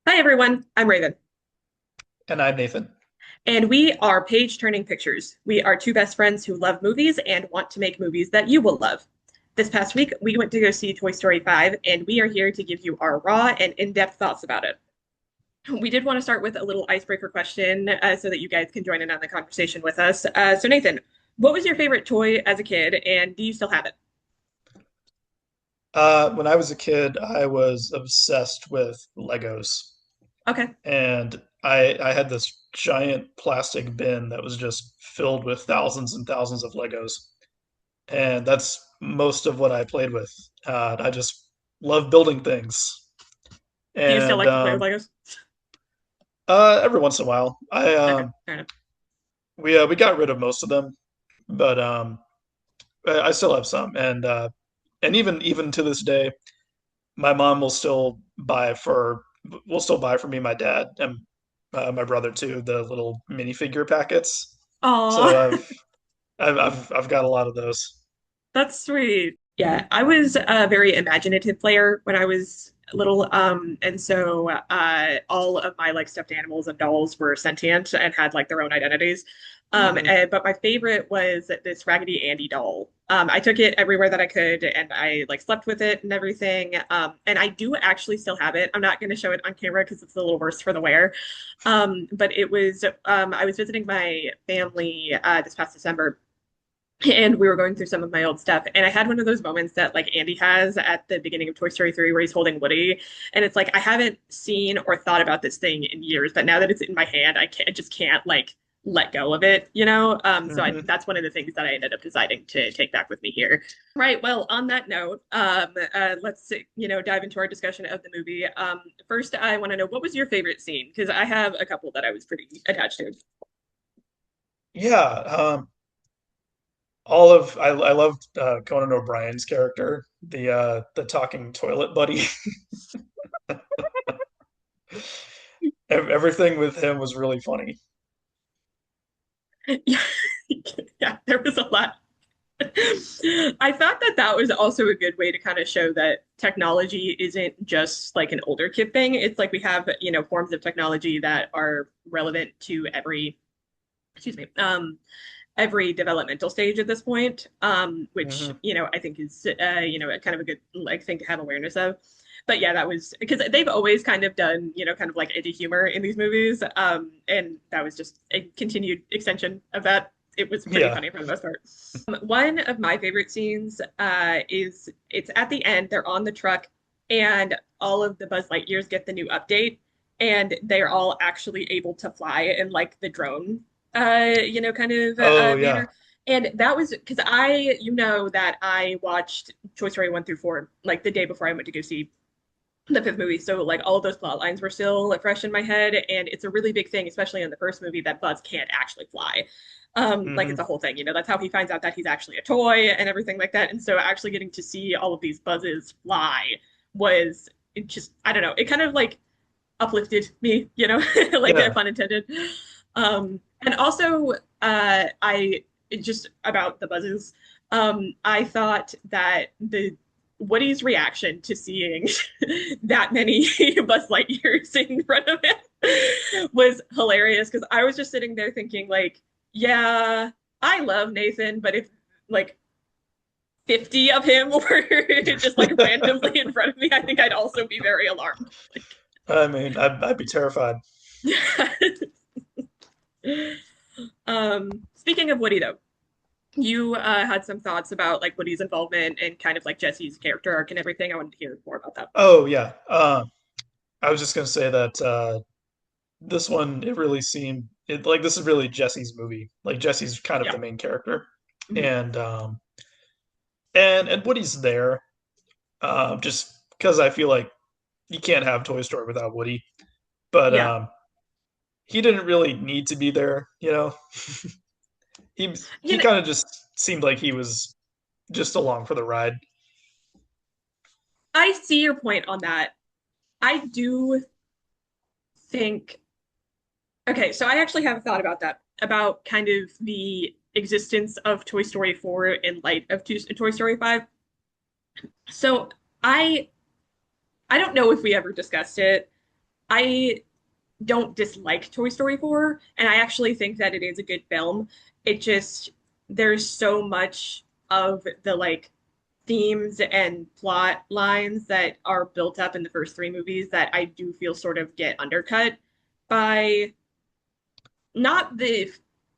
Hi everyone, I'm Raven, And I'm Nathan. and we are Page Turning Pictures. We are two best friends who love movies and want to make movies that you will love. This past week, we went to go see Toy Story 5, and we are here to give you our raw and in-depth thoughts about it. We did want to start with a little icebreaker question so that you guys can join in on the conversation with us. So, Nathan, what was your favorite toy as a kid, and do you still have it? When I was a kid, I was obsessed with Legos, Okay. and I had this giant plastic bin that was just filled with thousands and thousands of Legos, and that's most of what I played with. I just love building things, Do you still and like to play with Legos? every once in a while, I Okay, fair enough. we got rid of most of them, but I still have some, and even to this day. My mom will still buy for me, my dad, and my brother too, the little minifigure packets. So Aw. I've got a lot of those. That's sweet. Yeah, I was a very imaginative player when I was little, and so all of my like stuffed animals and dolls were sentient and had like their own identities. Hmm. But my favorite was this Raggedy Andy doll. I took it everywhere that I could, and I like slept with it and everything. And I do actually still have it. I'm not going to show it on camera because it's a little worse for the wear. But it was I was visiting my family this past December and we were going through some of my old stuff and I had one of those moments that like Andy has at the beginning of Toy Story 3 where he's holding Woody and it's like I haven't seen or thought about this thing in years but now that it's in my hand I just can't like let go of it, Hmm. that's one of the things that I ended up deciding to take back with me here. Right, well, on that note, let's dive into our discussion of the movie. First I want to know what was your favorite scene because I have a couple that I was pretty attached to. Yeah, all of I loved Conan O'Brien's character, the talking toilet buddy. Everything with him was really funny. Yeah, yeah, there was a lot. I thought that that was also a good way to kind of show that technology isn't just like an older kid thing. It's like we have, forms of technology that are relevant to excuse me, every developmental stage at this point, which, Hmm. I think is, kind of a good like thing to have awareness of. But yeah, that was because they've always kind of done, kind of like edgy humor in these movies. And that was just a continued extension of that. It was pretty Yeah. funny for the most part. One of my favorite scenes is it's at the end, they're on the truck, and all of the Buzz Lightyears get the new update, and they're all actually able to fly in like the drone kind of Oh yeah. manner. And that was because that I watched Toy Story 1 through 4, like the day before I went to go see the fifth movie. So like all of those plot lines were still like, fresh in my head. And it's a really big thing, especially in the first movie, that Buzz can't actually fly. Like it's Hmm. a whole thing, that's how he finds out that he's actually a toy and everything like that. And so actually getting to see all of these Buzzes fly was it just, I don't know, it kind of like uplifted me, like Yeah. pun intended. And also, I just about the buzzes. I thought that the Woody's reaction to seeing that many Buzz Lightyears in front of him was hilarious because I was just sitting there thinking, like, yeah, I love Nathan, but if like 50 of him were just like randomly in front of me, I think I'd also be very alarmed. Like, I mean, I'd be terrified. Speaking of Woody, though, you had some thoughts about like Woody's involvement and kind of like Jesse's character arc and everything. I wanted to hear more about that. Oh yeah. I was just gonna say that this one it really seemed it like this is really Jesse's movie. Like Jesse's kind of Yeah. the main character, Mhm. and and Woody's there just because I feel like you can't have Toy Story without Woody. But Yeah. he didn't really need to be there. He You know, kind of just seemed like he was just along for the ride. I see your point on that. I do think, okay, so I actually have a thought about that, about kind of the existence of Toy Story 4 in light of Toy Story 5. So I I don't know if we ever discussed it, I don't dislike Toy Story 4, and I actually think that it is a good film. It just there's so much of the like themes and plot lines that are built up in the first three movies that I do feel sort of get undercut by not the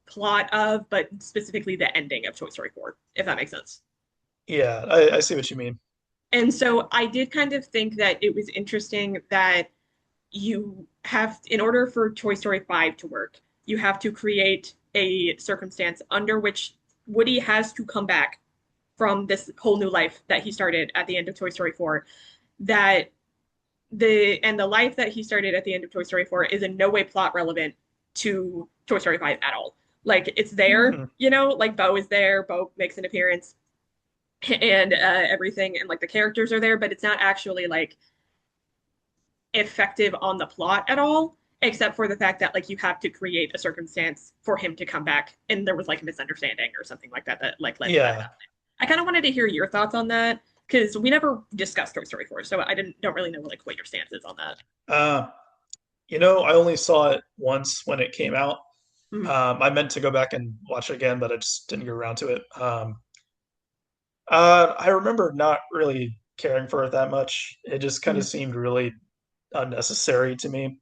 plot of, but specifically the ending of Toy Story 4, if that makes sense. Yeah, I see what you mean. And so I did kind of think that it was interesting that you have, in order for Toy Story 5 to work, you have to create a circumstance under which Woody has to come back from this whole new life that he started at the end of Toy Story 4. That the life that he started at the end of Toy Story 4 is in no way plot relevant to Toy Story 5 at all. Like it's there, Mhm. like Bo is there, Bo makes an appearance and everything, and like the characters are there, but it's not actually like effective on the plot at all, except for the fact that like you have to create a circumstance for him to come back, and there was like a misunderstanding or something like that that like led to that Yeah. happening. I kind of wanted to hear your thoughts on that because we never discussed Toy Story 4, so I didn't don't really know like what your stance is on that. Uh, I only saw it once when it came out. Mm, I meant to go back and watch it again, but I just didn't get around to it. I remember not really caring for it that much. It just kind of mm. seemed really unnecessary to me.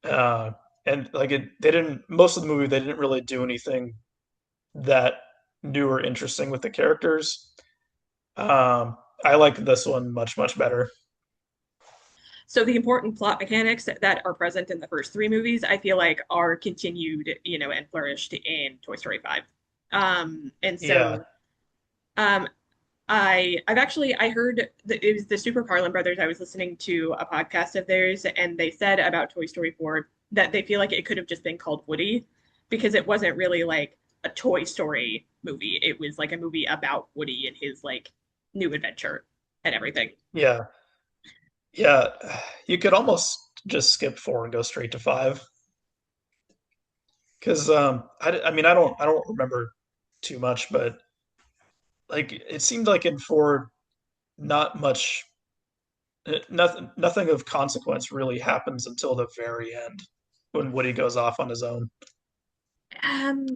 Uh, and like they didn't most of the movie they didn't really do anything that new or interesting with the characters. I like this one much better. So the important plot mechanics that are present in the first three movies, I feel like are continued, and flourished in Toy Story 5. And Yeah. so um, I've actually I heard that it was the Super Carlin brothers. I was listening to a podcast of theirs, and they said about Toy Story 4 that they feel like it could have just been called Woody because it wasn't really like a Toy Story movie. It was like a movie about Woody and his like new adventure and everything. Yeah. Yeah. You could almost just skip 4 and go straight to 5 because I mean I don't remember too much, but like it seemed like in 4 not much nothing of consequence really happens until the very end when Woody goes off on his own. Um,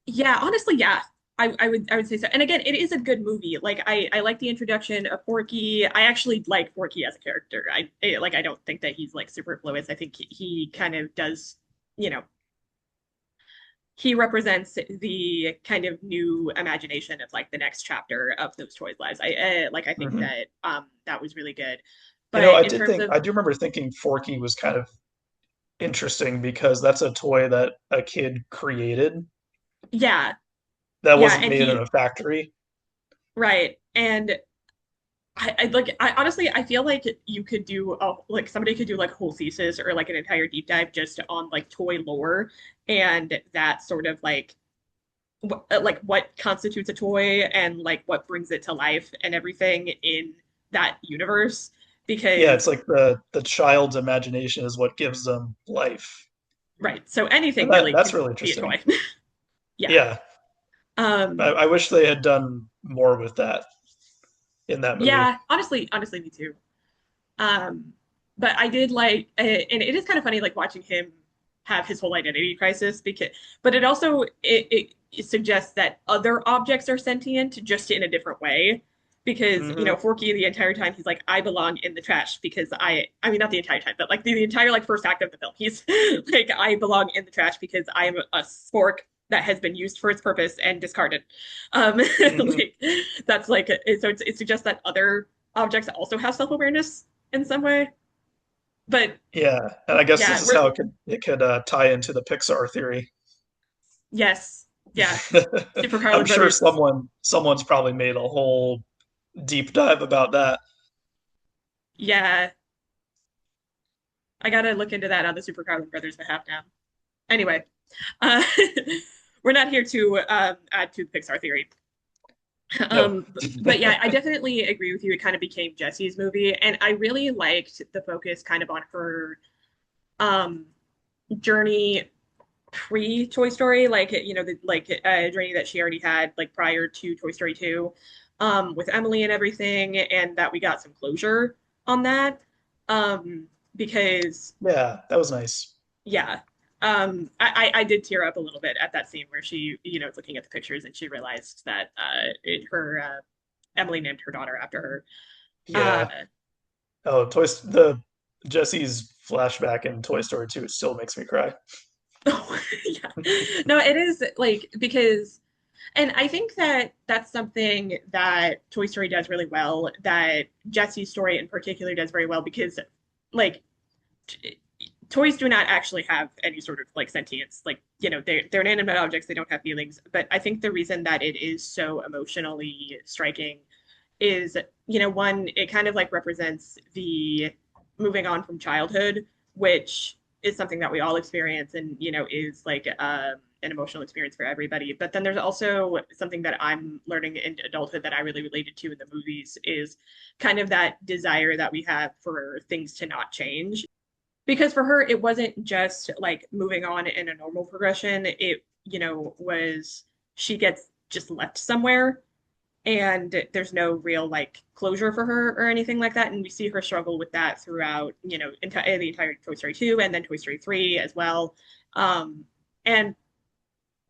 yeah, honestly, yeah. I would say so. And again, it is a good movie. Like I like the introduction of Forky. I actually like Forky as a character. I don't think that he's like superfluous. I think he kind of does, you know, he represents the kind of new imagination of like the next chapter of those toys' lives. I think Hmm. that that was really good. But in terms of I do remember thinking Forky was kind of interesting because that's a toy that a kid created yeah, that yeah, wasn't and made in he a factory. right. And I honestly I feel like you could do like somebody could do like a whole thesis or like an entire deep dive just on like toy lore and that sort of like what constitutes a toy and like what brings it to life and everything in that universe Yeah, it's because like the child's imagination is what gives them life. right, so And anything really that's can really be a interesting. toy. Yeah. Yeah. um I wish they had done more with that in that movie. yeah, honestly me too. Um, but I did like, and it is kind of funny, like watching him have his whole identity crisis because, but it also it suggests that other objects are sentient, just in a different way. Because Hmm. Forky the entire time he's like, I belong in the trash because I mean not the entire time, but like the entire like first act of the film, he's like, I belong in the trash because I'm a spork that has been used for its purpose and discarded. Hmm. Like that's like so it suggests that other objects also have self-awareness in some way. But Yeah, and I guess this yeah, is we're how it could tie into the Pixar theory. yes, yeah. Super I'm Carlin sure Brothers. someone's probably made a whole deep dive about that. Yeah, I gotta look into that on the Super Carlin Brothers behalf now. Anyway, uh, we're not here to add to the Pixar theory. No. But yeah, I definitely agree with you. It kind of became Jessie's movie, and I really liked the focus kind of on her um journey pre Toy Story, like the like journey that she already had like prior to Toy Story 2, with Emily and everything, and that we got some closure on that. Um, because Yeah, that was nice. yeah. I did tear up a little bit at that scene where she, is looking at the pictures and she realized that her Emily named her daughter after her. Uh, Yeah. Oh, the Jesse's flashback in Toy Story 2 still makes me cry. oh, yeah. No, it is like because, and I think that that's something that Toy Story does really well, that Jesse's story in particular does very well because, like, toys do not actually have any sort of like sentience. Like, they're inanimate objects, they don't have feelings. But I think the reason that it is so emotionally striking is, one, it kind of like represents the moving on from childhood, which is something that we all experience and, is like an emotional experience for everybody. But then there's also something that I'm learning in adulthood that I really related to in the movies is kind of that desire that we have for things to not change. Because for her, it wasn't just like moving on in a normal progression. It, was she gets just left somewhere and there's no real like closure for her or anything like that. And we see her struggle with that throughout, the entire Toy Story 2 and then Toy Story 3 as well. And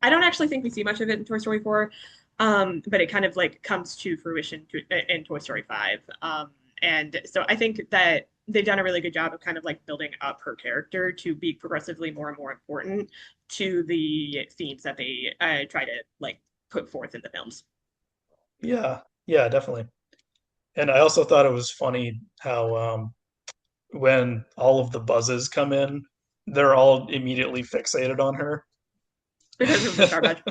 I don't actually think we see much of it in Toy Story 4, but it kind of like comes to fruition in Toy Story 5. And so I think that they've done a really good job of kind of like building up her character to be progressively more and more important to the themes that they try to like put forth in the films. Yeah, yeah, definitely. And I also thought it was funny how when all of the buzzes come in, they're all immediately fixated on her. Because of the Star Badge.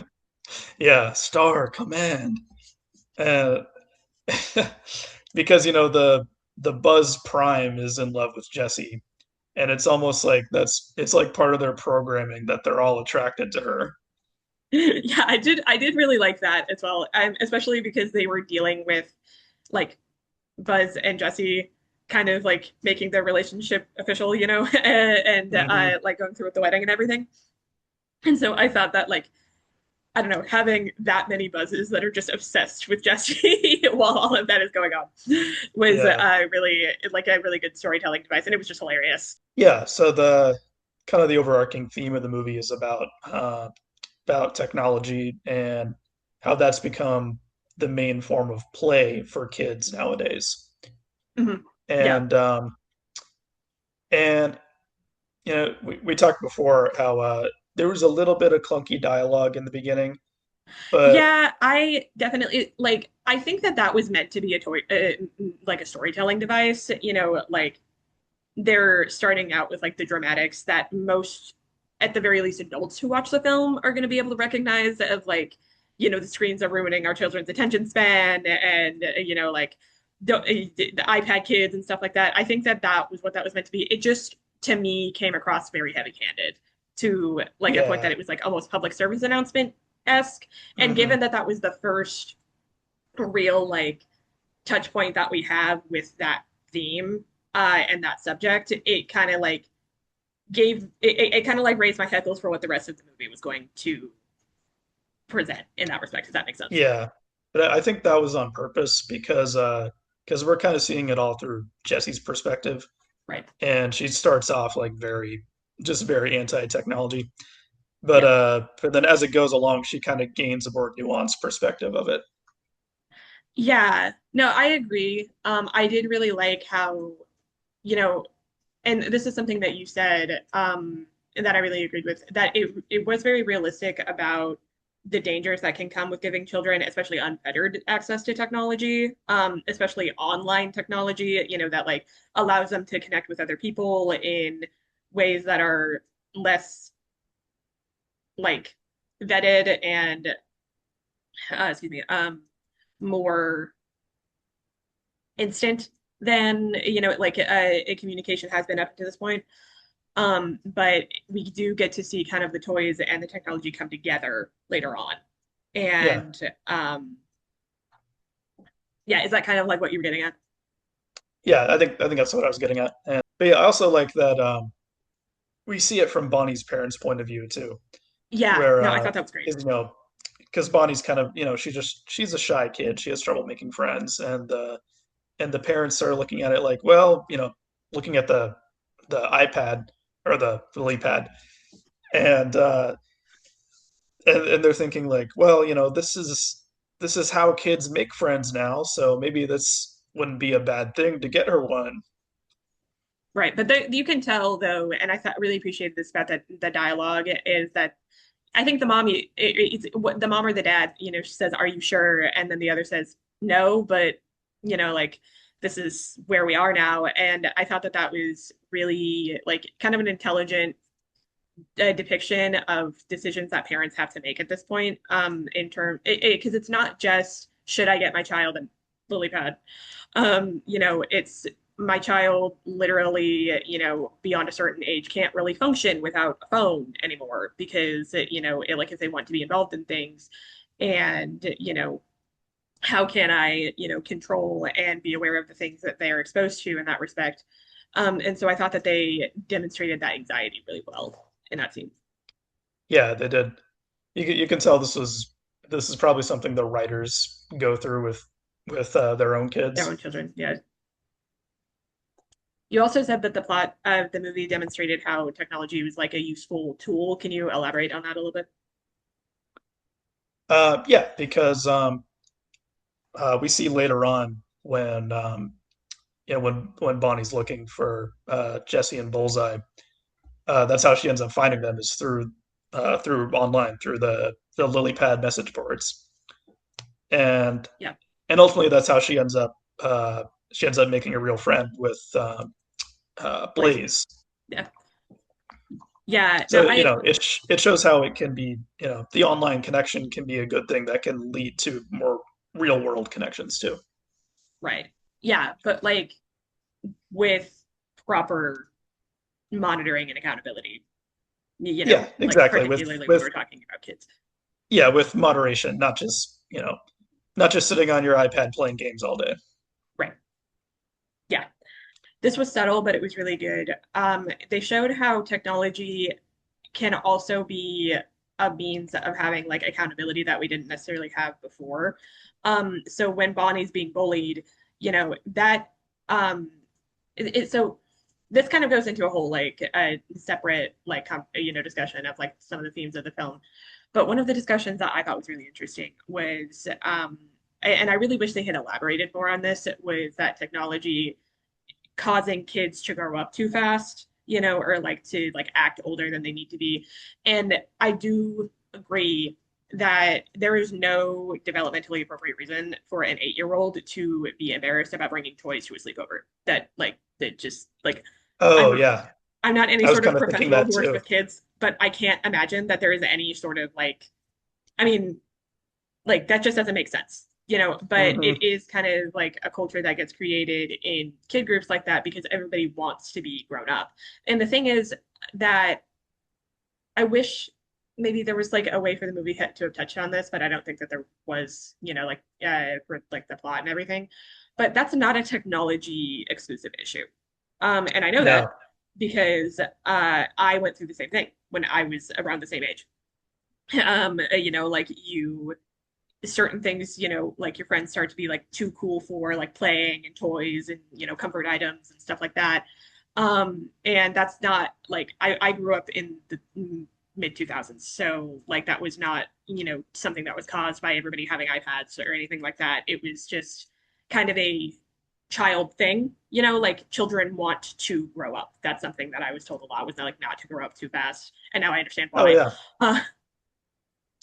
Yeah, Star Command. Uh, because the Buzz Prime is in love with Jessie, and it's almost like it's like part of their programming that they're all attracted to her. Yeah, I did really like that as well. Especially because they were dealing with like Buzz and Jesse kind of like making their relationship official, and Hmm. like going through with the wedding and everything. And so I thought that like I don't know, having that many buzzes that are just obsessed with Jesse while all of that is going on was Yeah, really like a really good storytelling device, and it was just hilarious. yeah. So the kind of the overarching theme of the movie is about technology and how that's become the main form of play for kids nowadays. Mhm. Yeah. And and we talked before how there was a little bit of clunky dialogue in the beginning, but Yeah, I definitely like. I think that that was meant to be a toy, like a storytelling device. Like they're starting out with like the dramatics that most, at the very least, adults who watch the film are going to be able to recognize of like, the screens are ruining our children's attention span and, like the iPad kids and stuff like that. I think that that was what that was meant to be. It just, to me, came across very heavy-handed to like a point that yeah. it was like almost public service announcement-esque. And Hmm. given that that was the first real like touch point that we have with that theme and that subject, it kind of like it kind of like raised my heckles for what the rest of the movie was going to present in that respect. Does that make sense? Yeah, but I think that was on purpose because we're kind of seeing it all through Jesse's perspective, Right. and she starts off like very anti-technology, Yeah. but then as it goes along, she kind of gains a more nuanced perspective of it. Yeah. No, I agree. I did really like how, you know, and this is something that you said, that I really agreed with, that it was very realistic about the dangers that can come with giving children, especially unfettered access to technology, especially online technology, that like allows them to connect with other people in ways that are less like vetted and excuse me, more instant than, like a communication has been up to this point. But we do get to see kind of the toys and the technology come together later on. Yeah, And yeah, is that kind of like what you were getting at? yeah, I think that's what I was getting at. But yeah, I also like that we see it from Bonnie's parents' point of view too, Yeah, where no, I thought that was great. is because Bonnie's kind of she's a shy kid, she has trouble making friends, and the parents are looking at it like, well, looking at the the iPad or the lily pad, and and they're thinking like, well, this is how kids make friends now, so maybe this wouldn't be a bad thing to get her one. Right. But you can tell though, and I thought really appreciated this about the dialogue is that I think the mom, it's what the mom or the dad, she says, "Are you sure?" And then the other says, "No, but like this is where we are now." And I thought that that was really like kind of an intelligent depiction of decisions that parents have to make at this point. In term, because it's not just should I get my child a lily pad. It's my child literally, beyond a certain age can't really function without a phone anymore because, like if they want to be involved in things and, how can I, control and be aware of the things that they are exposed to in that respect. And so I thought that they demonstrated that anxiety really well in that scene. Yeah, they did. You can tell this is probably something the writers go through with their own Their own kids. children. Yeah. You also said that the plot of the movie demonstrated how technology was like a useful tool. Can you elaborate on that a little bit? Yeah, because we see later on when Bonnie's looking for Jesse and Bullseye, that's how she ends up finding them is through online through the lily pad message boards, and Yeah, and ultimately that's how she ends up making a real friend with Blaze. Blaze. Yeah, yeah. No, So it shows how it can be, the online connection can be a good thing that can lead to more real world connections too. right. Yeah, but like with proper monitoring and accountability, Yeah, like exactly. particularly when we're talking about kids. With moderation, not just sitting on your iPad playing games all day. Right. Yeah. This was subtle, but it was really good. They showed how technology can also be a means of having like accountability that we didn't necessarily have before. So when Bonnie's being bullied, that so this kind of goes into a whole like a separate like discussion of like some of the themes of the film. But one of the discussions that I thought was really interesting was and I really wish they had elaborated more on this was that technology causing kids to grow up too fast, or like to like act older than they need to be. And I do agree that there is no developmentally appropriate reason for an 8-year-old to be embarrassed about bringing toys to a sleepover. That just like Oh I'm yeah, I'm not any I was sort of kind of thinking professional that who works too. with kids, but I can't imagine that there is any sort of like I mean like that just doesn't make sense, but Hmm. it is kind of like a culture that gets created in kid groups like that because everybody wants to be grown up. And the thing is that I wish maybe there was like a way for the movie to have touched on this, but I don't think that there was, like for like the plot and everything. But that's not a technology exclusive issue. And I know No. that because I went through the same thing when I was around the same age. Like you certain things, like your friends start to be like too cool for like playing and toys and, comfort items and stuff like that. And that's not like I grew up in the mid 2000s. So like that was not, something that was caused by everybody having iPads or anything like that. It was just kind of a child thing, like children want to grow up. That's something that I was told a lot was like not to grow up too fast. And now I understand Oh why. yeah. Uh,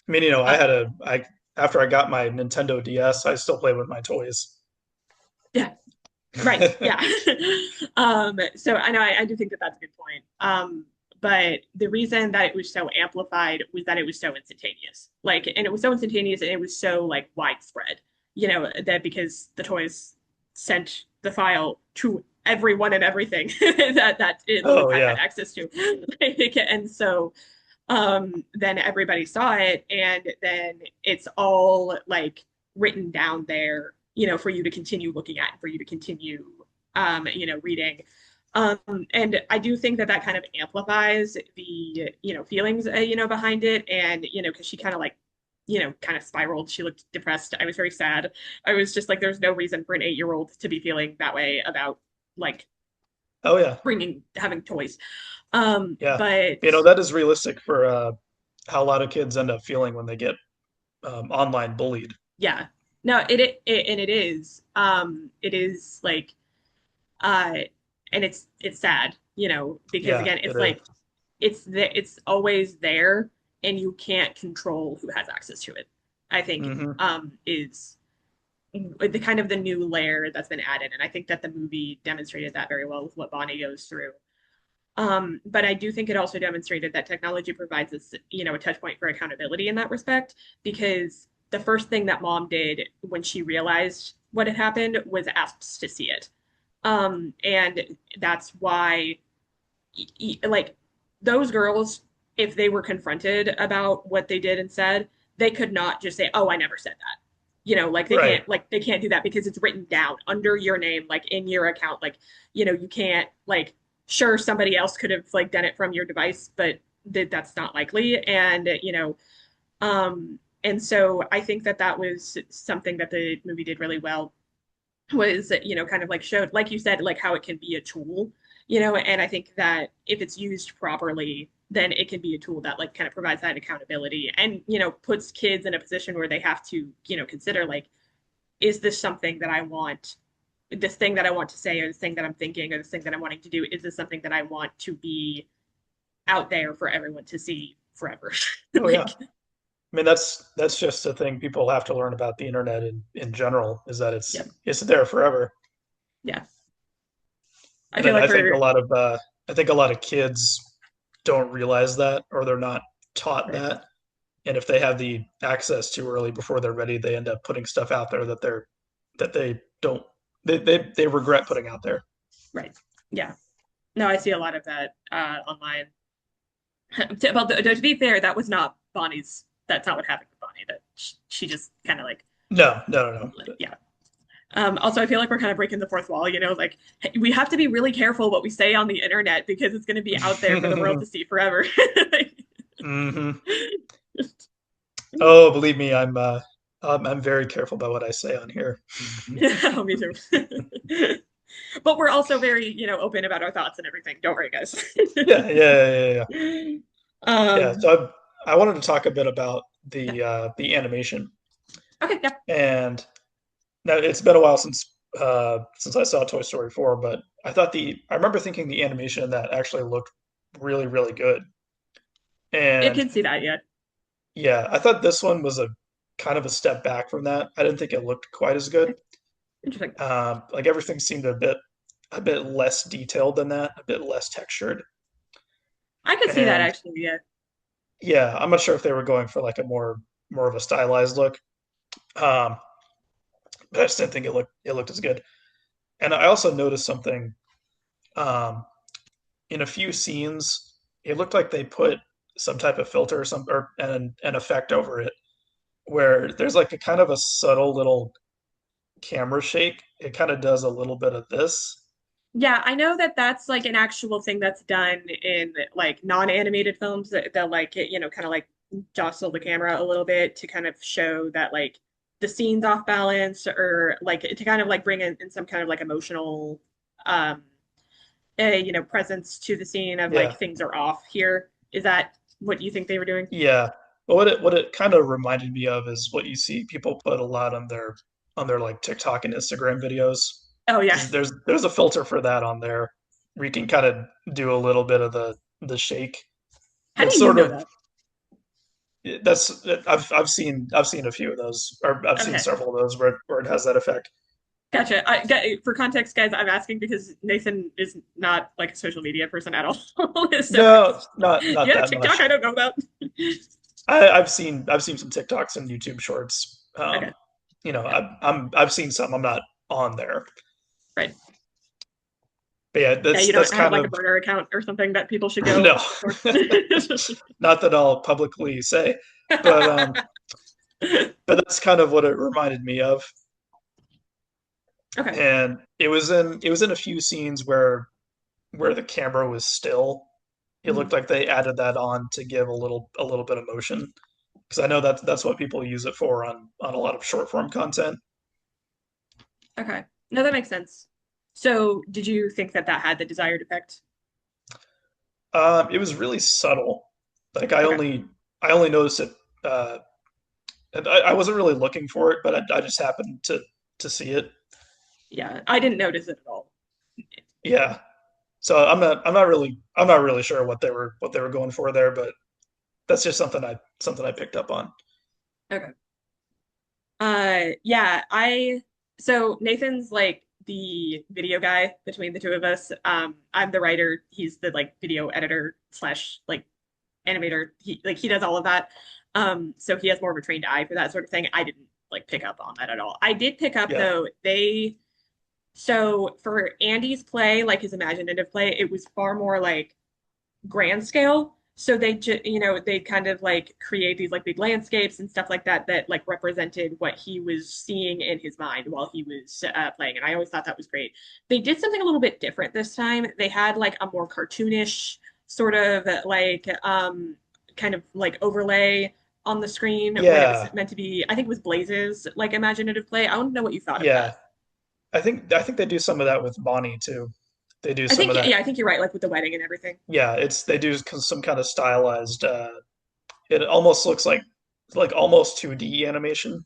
I mean, uh, I after I got my Nintendo DS, I still play with my toys. yeah, right. Yeah. So I know I do think that that's a good point. But the reason that it was so amplified was that it was so instantaneous. Like, and it was so instantaneous and it was so like widespread, that because the toys sent the file to everyone and everything that Oh LilyPad had yeah. access to. And so then everybody saw it, and then it's all like written down there, for you to continue looking at, for you to continue, reading. And I do think that that kind of amplifies the, feelings, behind it, and because she kind of like, kind of spiraled. She looked depressed. I was very sad. I was just like, there's no reason for an 8-year-old to be feeling that way about like Oh yeah, bringing having toys. yeah. But That is realistic for how a lot of kids end up feeling when they get online bullied. yeah, no, it and it is like uh, and it's sad, because Yeah, again, it it's is. like it's always there, and you can't control who has access to it. I think Hmm. is the kind of the new layer that's been added, and I think that the movie demonstrated that very well with what Bonnie goes through. But I do think it also demonstrated that technology provides us, a touch point for accountability in that respect, because the first thing that mom did when she realized what had happened was asked to see it. And that's why, like, those girls, if they were confronted about what they did and said, they could not just say, "Oh, I never said that." Like Right. they can't do that because it's written down under your name, like in your account. Like, you can't like sure somebody else could have like done it from your device, but that's not likely. And so I think that that was something that the movie did really well, was, kind of like showed, like you said, like how it can be a tool, and I think that if it's used properly, then it can be a tool that like kind of provides that accountability and, puts kids in a position where they have to, consider like, is this something that I want, this thing that I want to say, or this thing that I'm thinking, or this thing that I'm wanting to do, is this something that I want to be out there for everyone to see forever? Oh yeah. Like, I mean, that's just a thing people have to learn about the internet in general, is that yeah, it's there forever. yeah. I And feel like I think for I think a lot of kids don't realize that, or they're not taught right, that. And if they have the access too early before they're ready, they end up putting stuff out there that they don't they regret putting out there. right, yeah. No, I see a lot of that online. To be fair, that was not Bonnie's. That's not what happened with Bonnie. That she just kind of like, No, no, no, no. yeah. Also, I feel like we're kind of breaking the fourth wall. Like, hey, we have to be really careful what we say on the internet because it's going to be out there for the world to see forever. Hmm. Oh, believe me, I'm very careful about what I say on here. Oh, me too. But we're also very, open about our thoughts and everything. Don't worry, guys. Yeah, yeah, yeah, yeah. Yeah, um, so I wanted to talk a bit about yeah. the animation. Okay. Yeah. And now it's been a while since I saw Toy Story 4, but I remember thinking the animation in that actually looked really, really good. It And can see that. Yeah. yeah, I thought this one was a kind of a step back from that. I didn't think it looked quite as good. Okay. Interesting. Like everything seemed a bit less detailed than that, a bit less textured. I could see that And actually. Yeah. yeah, I'm not sure if they were going for like a more of a stylized look. Um, but I just didn't think it looked as good. And I also noticed something um, in a few scenes. It looked like they put some type of filter or an effect over it, where there's like a kind of a subtle little camera shake. It kind of does a little bit of this. Yeah, I know that that's like an actual thing that's done in like non-animated films, that they'll like, kind of like jostle the camera a little bit to kind of show that like the scene's off balance, or like to kind of like bring in some kind of like emotional um presence to the scene of like Yeah, things are off here. Is that what you think they were doing? yeah. But what it kind of reminded me of is what you see people put a lot on their like TikTok and Instagram videos. Oh yeah. Is there's a filter for that on there where you can kind of do a little bit of the shake. How It's do you sort know of that? that's I've seen a few of those, or I've seen Okay. several of those where it has that effect. Gotcha. For context, guys, I'm asking because Nathan is not like a social media person at all. So No, not yeah, that TikTok, I much. don't know about. I've seen some TikToks and YouTube shorts. Okay. Yeah. I've seen some. I'm not on there, Right. but yeah, Yeah, you that's don't have kind like a of burner account or something that people should go no, look for. not that I'll publicly say, but but that's kind of what it reminded me of. Okay. And it was in a few scenes where the camera was still. It Mhm. looked like they added that on to give a little bit of motion, because I know that's what people use it for on a lot of short form content. Okay. No, that makes sense. So, did you think that that had the desired effect? It was really subtle. Like Okay. I only noticed it. And I wasn't really looking for it, but I just happened to see it. Yeah, I didn't notice it at all. Yeah. So I'm not really sure what they were going for there, but that's just something I picked up on. Okay. Yeah, so Nathan's like the video guy between the two of us. I'm the writer. He's the like video editor slash like animator. He does all of that. So he has more of a trained eye for that sort of thing. I didn't like pick up on that at all. I did pick up Yeah. though, so for Andy's play, like his imaginative play, it was far more like grand scale. So they just, they kind of like create these like big landscapes and stuff like that that like represented what he was seeing in his mind while he was playing. And I always thought that was great. They did something a little bit different this time. They had like a more cartoonish sort of like kind of like overlay on the screen when it was Yeah. meant to be, I think it was Blaze's like imaginative play. I want to know what you thought of Yeah. that. I think they do some of that with Bonnie too. They do I some of think, that. yeah, I think you're right, like with the wedding and everything. Yeah, it's they do some kind of stylized. It almost looks like almost 2D animation.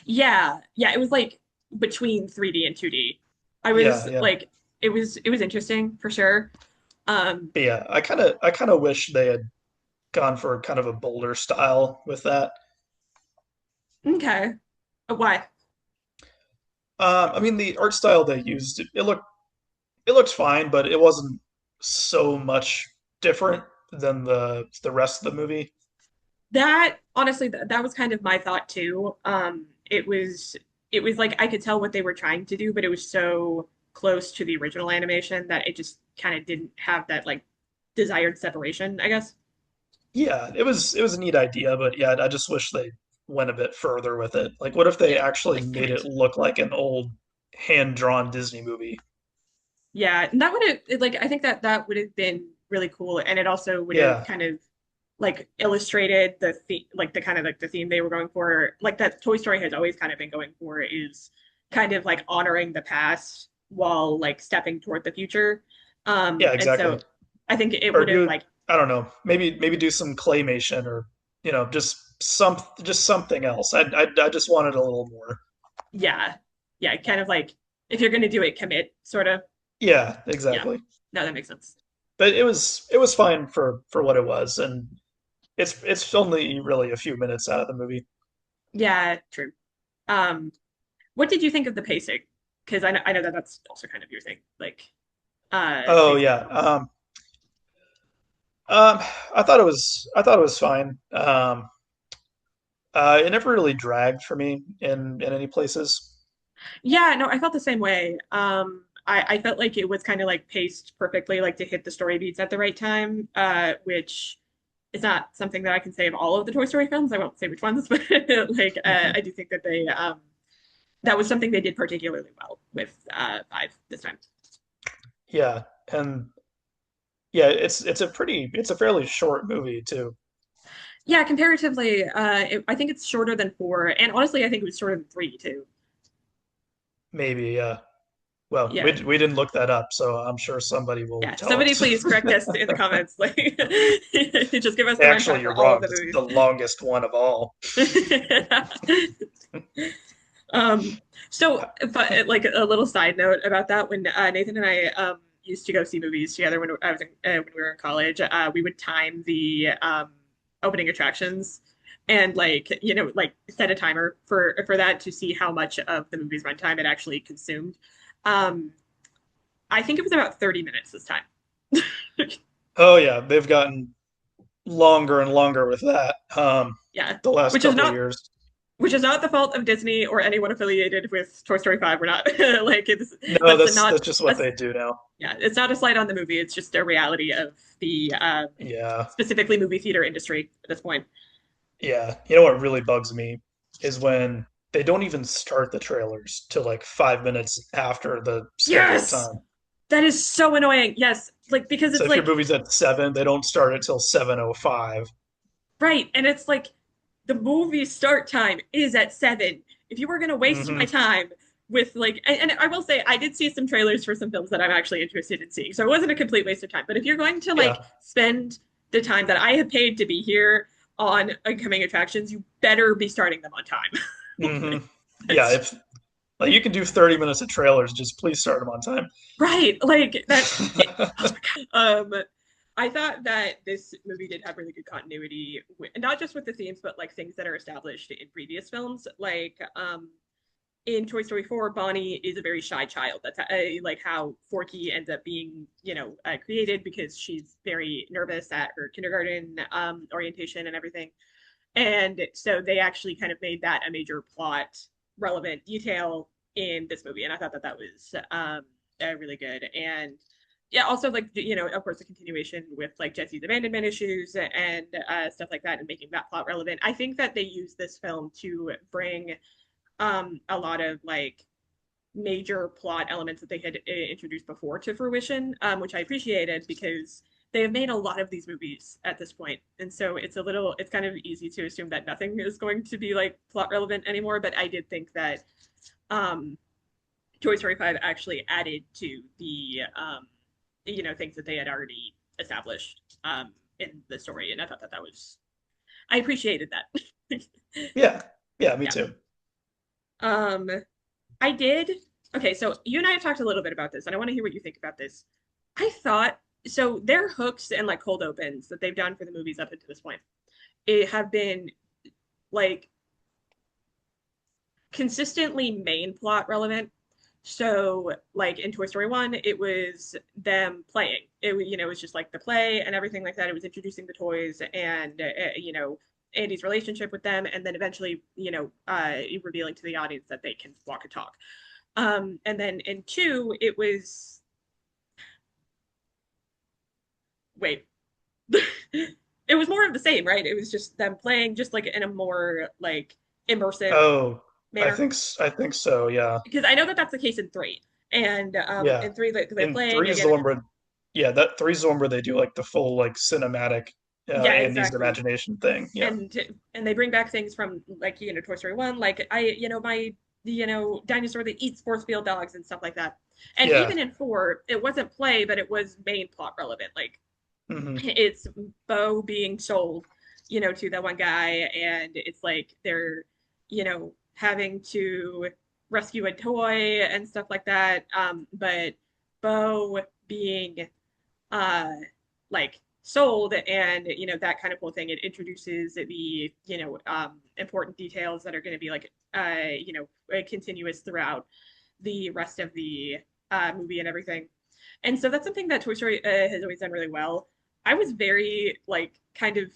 Yeah, yeah, it was like between 3D and 2D. I Yeah, was yeah. like, it was interesting for sure. Um, But yeah, I kind of wish they had gone for kind of a bolder style with that. okay. Why? I mean, the art style they used, it looked fine, but it wasn't so much different than the rest of the movie. That honestly, that was kind of my thought too. It was like I could tell what they were trying to do, but it was so close to the original animation that it just kind of didn't have that like desired separation, I guess. Yeah, it was a neat idea, but yeah, I just wish they went a bit further with it. Like, what if they Yeah, actually like made it commit. look like an old hand-drawn Disney movie? Yeah, and that would have like I think that that would have been really cool, and it also would have Yeah, kind of like illustrated like the kind of like the theme they were going for, like that Toy Story has always kind of been going for is kind of like honoring the past while like stepping toward the future. yeah, And exactly. so I think it Or would have do like I don't know, maybe do some claymation or just something else. I just wanted a little more. yeah, yeah, kind of like if you're gonna do it, commit sort of. Yeah, Yeah, exactly. no, that makes sense. But it was fine for what it was, and it's only really a few minutes out of the movie. Yeah, true. Um, what did you think of the pacing? Because I know that that's also kind of your thing, like Oh pacing yeah. of movies. Um, I thought it was fine. It never really dragged for me in any places. Yeah, no, I felt the same way. I felt like it was kind of like paced perfectly, like to hit the story beats at the right time, which is not something that I can say of all of the Toy Story films. I won't say which ones, but like I do think that they that was something they did particularly well with five this time. Yeah, and yeah, it's a fairly short movie too. Yeah, comparatively, I think it's shorter than four, and honestly, I think it was shorter than three too. Maybe, yeah. Well, Yeah, we didn't look that up, so I'm sure somebody will yeah. tell Somebody us. please correct us in the comments. Like, just give us the Actually, runtime you're for all of wrong. the It's the movies. longest one of all. Um, so, but like a little side note about that, when Nathan and I used to go see movies together when I was when we were in college, we would time the opening attractions and like like set a timer for that to see how much of the movie's runtime it actually consumed. Um, I think it was about 30 minutes this time. Oh yeah, they've gotten longer and longer with that. Yeah, The last which is couple of not years. which is not the fault of Disney or anyone affiliated with Toy Story 5. We're not like No, that's that's not just what that's they do now. yeah, it's not a slight on the movie. It's just a reality of the Yeah. specifically movie theater industry at this point. Yeah. You know what really bugs me is when they don't even start the trailers till like 5 minutes after the scheduled Yes, time. that is so annoying. Yes, like because So it's if your like movie's at 7, they don't start it till 7:05. right, and it's like the movie start time is at 7. If you were gonna waste my Hmm. time, with like, and I will say I did see some trailers for some films that I'm actually interested in seeing. So it wasn't a complete waste of time. But if you're going to like Yeah. spend the time that I have paid to be here on upcoming attractions, you better be starting them on time. Hmm. Like, Yeah, that's if like you can do 30 minutes of trailers, just please start them on time. right. Like that. Oh my God. I thought that this movie did have really good continuity, not just with the themes, but like things that are established in previous films. Like, in Toy Story 4, Bonnie is a very shy child. That's like how Forky ends up being, created because she's very nervous at her kindergarten orientation and everything. And so they actually kind of made that a major plot relevant detail in this movie. And I thought that that was really good. And yeah, also like, of course, the continuation with like Jesse's abandonment issues and stuff like that and making that plot relevant. I think that they use this film to bring a lot of like major plot elements that they had introduced before to fruition, which I appreciated because they have made a lot of these movies at this point, and so it's kind of easy to assume that nothing is going to be like plot relevant anymore. But I did think that um, Toy Story 5 actually added to the things that they had already established in the story, and I thought that that was I appreciated that. Yeah. Yeah, me Yeah. too. Um, I did. Okay, so you and I have talked a little bit about this, and I want to hear what you think about this. I thought so. Their hooks and like cold opens that they've done for the movies up until this point, it have been like consistently main plot relevant. So, like in Toy Story 1, it was them playing. It was just like the play and everything like that. It was introducing the toys and Andy's relationship with them, and then eventually, revealing to the audience that they can walk and talk. And then in 2, it was wait, it was more of the same, right? It was just them playing, just like in a more like immersive Oh, manner. I think so, yeah. Because I know that that's the case in 3, and Yeah. in 3 they're And playing three is the again. one where yeah, that three's the one where they do like the full like cinematic Yeah, Andy's exactly. imagination thing. Yeah. And they bring back things from like Toy Story 1, like my dinosaur that eats force field dogs and stuff like that. And Yeah. even in 4, it wasn't play, but it was main plot relevant. Like Hmm. it's Bo being sold, to that one guy, and it's like they're, having to rescue a toy and stuff like that. But Bo being uh like sold and that kind of whole thing, it introduces the important details that are going to be like continuous throughout the rest of the movie and everything. And so that's something that Toy Story has always done really well. I was very like kind of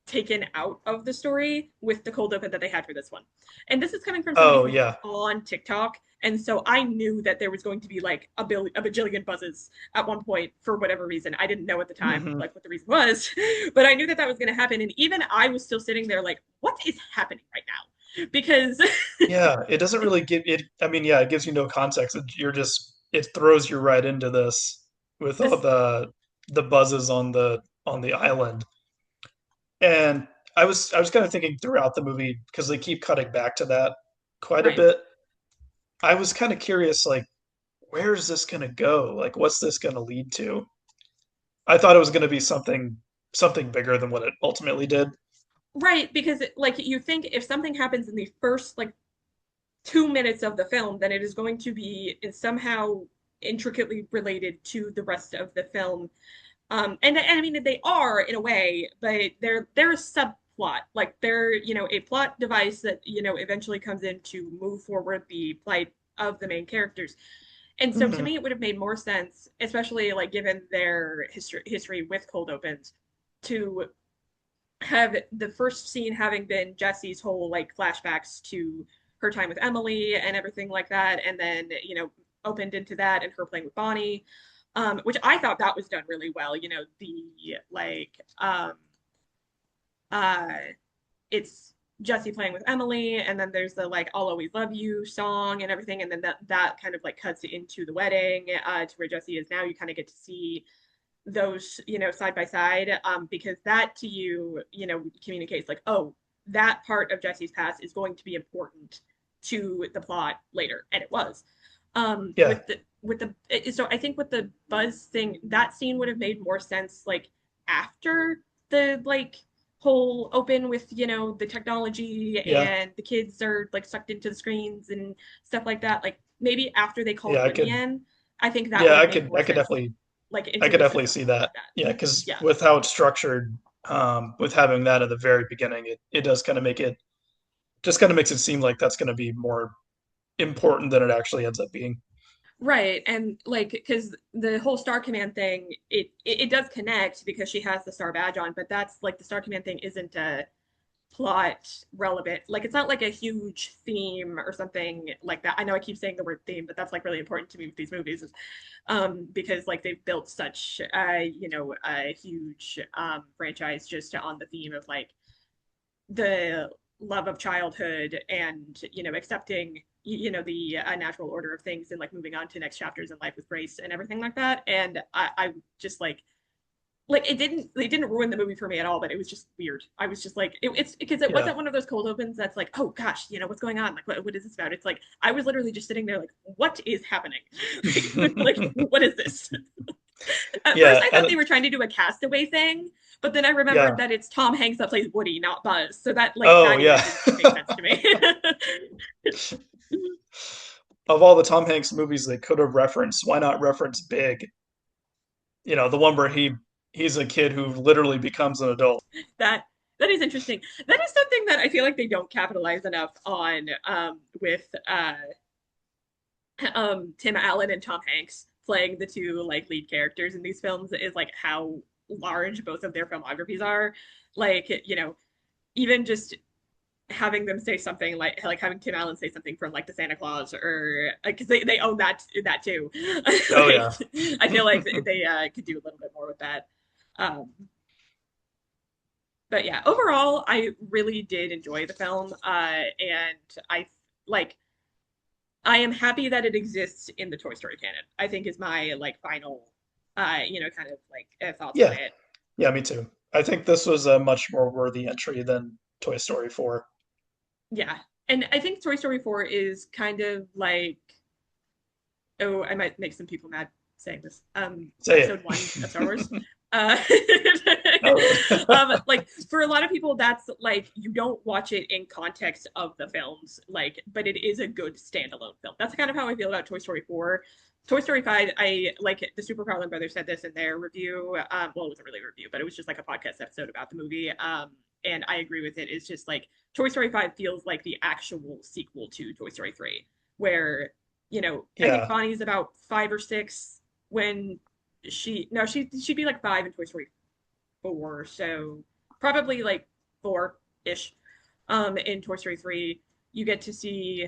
taken out of the story with the cold open that they had for this one. And this is coming from somebody Oh who's yeah. on TikTok. And so I knew that there was going to be like a bajillion buzzes at one point for whatever reason. I didn't know at the time Hmm. like what the reason was, but I knew that that was going to happen. And even I was still sitting there like, what is happening right now? Because Yeah, it doesn't really give it. I mean, yeah, it gives you no context. You're just it throws you right into this with all this, the buzzes on the island. And I was kind of thinking throughout the movie because they keep cutting back to that quite a right. bit. I was kind of curious, like, where's this gonna go? Like, what's this gonna lead to? I thought it was gonna be something bigger than what it ultimately did. Right, because like you think if something happens in the first like 2 minutes of the film, then it is going to be somehow intricately related to the rest of the film. And I mean they are in a way, but they're a subplot. Like they're, a plot device that, eventually comes in to move forward the plight of the main characters. And so to Hmm. me it would have made more sense, especially like given their history with cold opens, to have the first scene having been Jesse's whole like flashbacks to her time with Emily and everything like that, and then opened into that and her playing with Bonnie, which I thought that was done really well. The like uh it's Jesse playing with Emily, and then there's the like "I'll Always Love You" song and everything, and then that kind of like cuts into the wedding to where Jesse is now. You kind of get to see those side by side, because that to you communicates like, oh, that part of Jesse's past is going to be important to the plot later, and it was. Yeah, So I think with the Buzz thing, that scene would have made more sense like after the like whole open with, the technology yeah, and the kids are like sucked into the screens and stuff like that. Like maybe after they yeah. called Woody in, I think that would Yeah, have made more I could sense, definitely, like I into could the definitely system see and stuff that. like that. Yeah, because Yeah. with how it's structured, with having that at the very beginning, it does kind of make it just kind of makes it seem like that's going to be more important than it actually ends up being. Right. And like, because the whole Star Command thing, it does connect because she has the Star Badge on, but that's like the Star Command thing isn't a plot relevant. Like, it's not like a huge theme or something like that. I know I keep saying the word theme, but that's like really important to me with these movies, is, because like they've built such, a huge franchise just on the theme of like the love of childhood and accepting the natural order of things and like moving on to next chapters in life with grace and everything like that. And I just like it didn't ruin the movie for me at all, but it was just weird. I was just like it's because it Yeah. wasn't one of those cold opens that's like, oh gosh, what's going on, like what is this about. It's like I was literally just sitting there like, what is happening? Like what is this? At first, Yeah, I thought they and were trying to do a Castaway thing, but then I remembered yeah. that it's Tom Hanks that plays Woody, not Buzz. So that like Oh, that yeah. even didn't make sense to me. Of all the Tom Hanks movies they could have referenced, why not reference Big? The one where he's a kid who literally becomes an adult. that that is interesting. That is something that I feel like they don't capitalize enough on, with Tim Allen and Tom Hanks playing the two like lead characters in these films, is like how large both of their filmographies are. Like, even just having them say something like having Tim Allen say something from like the Santa Claus, or because they own that too. Oh Like yeah. I feel like they could do a little bit more with that. Um, but yeah, overall, I really did enjoy the film, and I like I am happy that it exists in the Toy Story canon. I think is my like final, kind of like thoughts on Yeah. it. Yeah, me too. I think this was a much more worthy entry than Toy Story 4. Yeah, and I think Toy Story 4 is kind of like, oh, I might make some people mad saying this. Say Episode one of Star Wars. it. Uh, Oh, really? like for a lot of people, that's like you don't watch it in context of the films, like, but it is a good standalone film. That's kind of how I feel about Toy Story 4. Toy Story 5, I like the Super Carlin Brothers said this in their review. Well, it wasn't really a review, but it was just like a podcast episode about the movie. And I agree with it. It's just like Toy Story 5 feels like the actual sequel to Toy Story 3, where I think Yeah. Bonnie's about 5 or 6 when no, she'd be like 5 in Toy Story 4, so probably like 4-ish. In Toy Story 3, you get to see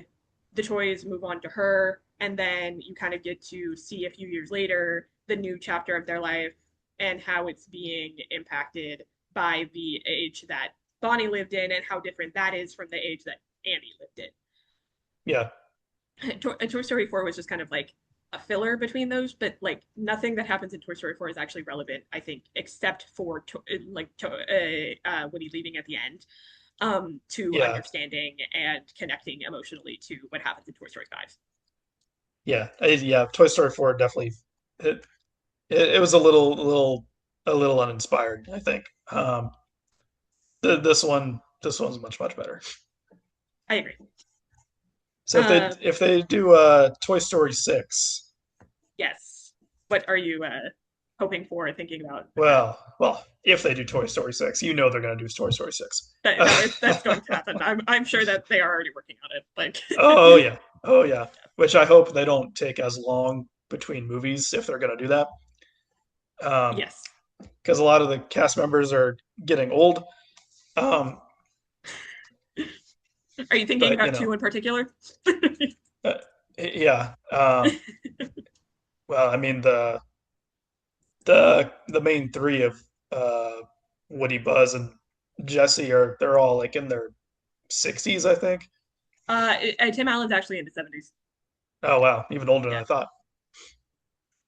the toys move on to her, and then you kind of get to see a few years later the new chapter of their life and how it's being impacted by the age that Bonnie lived in and how different that is from the age that Annie lived in. Yeah. Toy Story 4 was just kind of like a filler between those, but like nothing that happens in Toy Story 4 is actually relevant, I think, except for Woody leaving at the end, to Yeah. understanding and connecting emotionally to what happens in Toy Story 5. Yeah. Yeah. Toy Story 4 definitely it, it was a little uninspired, I think. This one's much better. I agree. So Uh, if they do Toy Story 6, yes. What are you hoping for, thinking about with that? well, if they do Toy Story 6, you know they're going to do Toy Story 6. No, that's going to happen. I'm sure that they are already working on it. Like, Oh yeah. Oh yeah. Which I hope they don't take as long between movies if they're going to do that. yes. Because a lot of the cast members are getting old. Um, Are you thinking but about two in particular? uh, yeah. Well, I mean the main three of uh, Woody, Buzz, and Jesse are they're all like in their 60s, I think. Tim Allen's actually in the 70s. Oh wow, even older than Yeah. I thought.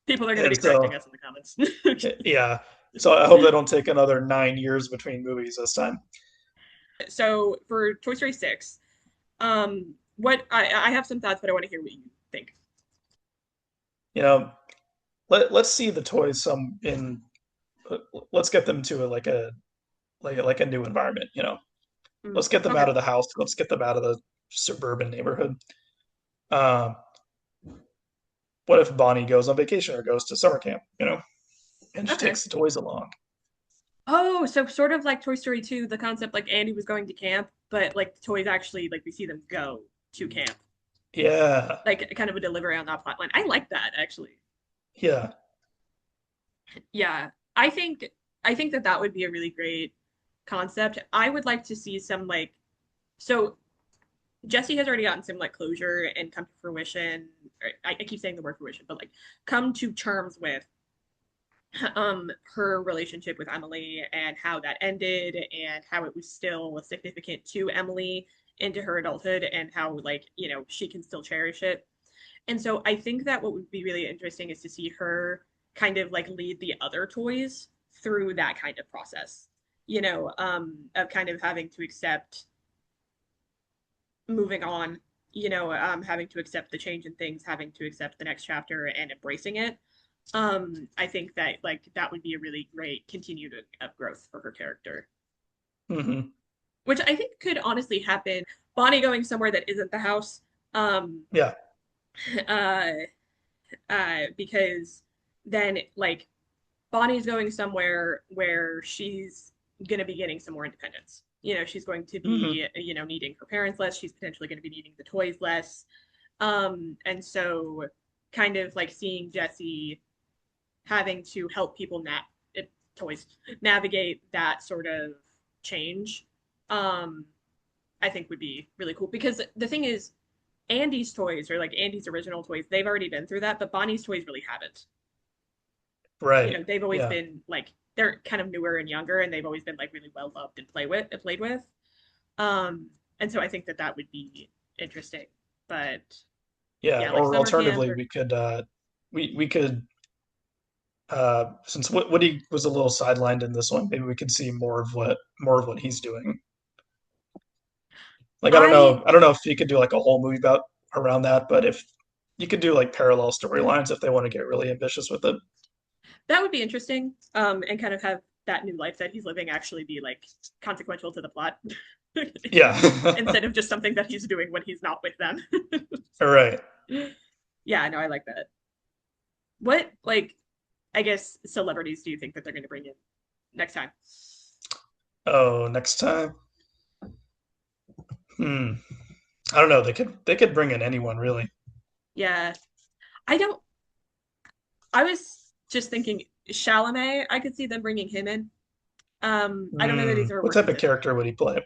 People are going to And be correcting so us in the comments. yeah, so I hope they don't take another 9 years between movies this time. So for Toy Story 6, What I have some thoughts, but I want to hear what you think. You know, let's see the toys some in let's get them to like a new environment, you know. Mm, Let's get them out okay. of the house. Let's get them out of the suburban neighborhood. Um, what if Bonnie goes on vacation or goes to summer camp, you know, and she Okay. takes the toys along? Oh, so sort of like Toy Story 2, the concept like Andy was going to camp, but like the toys actually like we see them go to camp. Yeah, Like kind of a delivery on that plot line. I like that actually. yeah. Yeah. I think that that would be a really great concept. I would like to see some like so Jesse has already gotten some like closure and come to fruition. I keep saying the word fruition, but like come to terms with her relationship with Emily and how that ended and how it was still significant to Emily into her adulthood and how like, you know, she can still cherish it. And so I think that what would be really interesting is to see her kind of like lead the other toys through that kind of process, you know, of kind of having to accept moving on, you know, having to accept the change in things, having to accept the next chapter and embracing it. I think that like that would be a really great continued of growth for her character, Hmm. which I think could honestly happen. Bonnie going somewhere that isn't the house, um, Yeah. uh, because then like Bonnie's going somewhere where she's going to be getting some more independence. You know, she's going to Hmm. be, you know, needing her parents less. She's potentially going to be needing the toys less. And so kind of like seeing Jesse having to help people toys navigate that sort of change, um, I think would be really cool. Because the thing is, Andy's toys or like Andy's original toys, they've already been through that, but Bonnie's toys really haven't. You Right. know, they've always Yeah. been like they're kind of newer and younger, and they've always been like really well loved and played with. Um, and so I think that that would be interesting. But Yeah. yeah, like Or summer camp alternatively, or we could since Woody was a little sidelined in this one, maybe we could see more of what he's doing. Like I I don't know if you could do like a whole movie about around that, but if you could do like parallel storylines if they want to get really ambitious with it. that would be interesting. And kind of have that new life that he's living actually be like consequential to the plot Yeah. instead of just something that he's doing when he's not with them. All right. Yeah, no, I like that. What like I guess celebrities do you think that they're going to bring in next time? Oh, next time. Hmm. I don't know. They could bring in anyone really. Yeah, I don't. I was just thinking Chalamet. I could see them bringing him in. I don't know that Hmm. he's ever What worked type with of him. character would he play?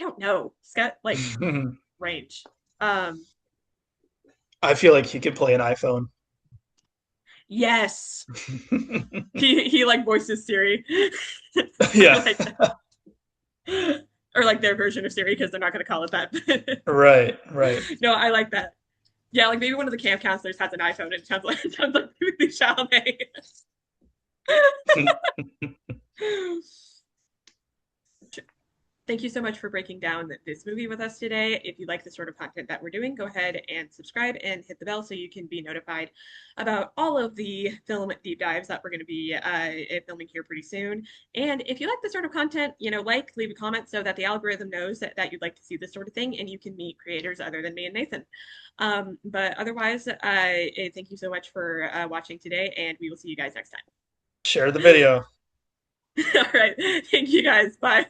I don't know. He's got like range. Um, I feel like he could play an iPhone. yes, he like voices Siri. I Yeah. like that. Or like their version of Siri because they're not going to call it that. Right. Right. No, I like that. Yeah, like maybe one of the camp counselors has an iPhone and it sounds like Chalamet. Thank you so much for breaking down this movie with us today. If you like the sort of content that we're doing, go ahead and subscribe and hit the bell so you can be notified about all of the film deep dives that we're going to be filming here pretty soon. And if you like the sort of content, you know, like, leave a comment so that the algorithm knows that you'd like to see this sort of thing and you can meet creators other than me and Nathan. But otherwise, thank you so much for watching today, and we will see you guys next Share the video. time. All right. Thank you guys. Bye.